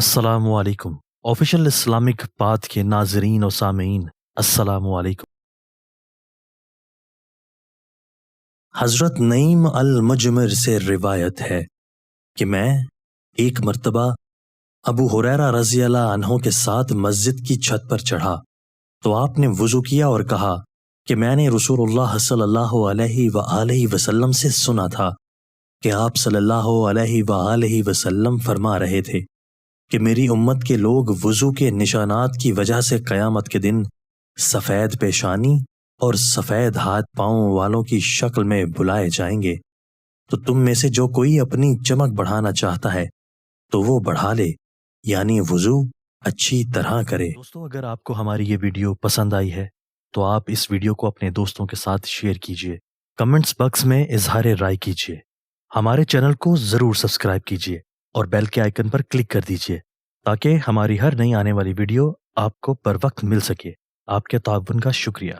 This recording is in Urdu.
السلام علیکم۔ آفیشل اسلامک پاتھ کے ناظرین و سامعین، السلام علیکم۔ حضرت نعیم المجمر سے روایت ہے کہ میں ایک مرتبہ ابو ہریرہ رضی اللہ عنہ کے ساتھ مسجد کی چھت پر چڑھا تو آپ نے وضو کیا اور کہا کہ میں نے رسول اللہ صلی اللہ علیہ وآلہ وسلم سے سنا تھا کہ آپ صلی اللہ علیہ وآلہ وسلم فرما رہے تھے کہ میری امت کے لوگ وضو کے نشانات کی وجہ سے قیامت کے دن سفید پیشانی اور سفید ہاتھ پاؤں والوں کی شکل میں بلائے جائیں گے، تو تم میں سے جو کوئی اپنی چمک بڑھانا چاہتا ہے تو وہ بڑھا لے، یعنی وضو اچھی طرح کرے۔ دوستو، اگر آپ کو ہماری یہ ویڈیو پسند آئی ہے تو آپ اس ویڈیو کو اپنے دوستوں کے ساتھ شیئر کیجئے، کمنٹس باکس میں اظہار رائے کیجئے، ہمارے چینل کو ضرور سبسکرائب کیجئے اور بیل کے آئیکن پر کلک کر دیجئے تاکہ ہماری ہر نئی آنے والی ویڈیو آپ کو پر وقت مل سکے۔ آپ کے تعاون کا شکریہ۔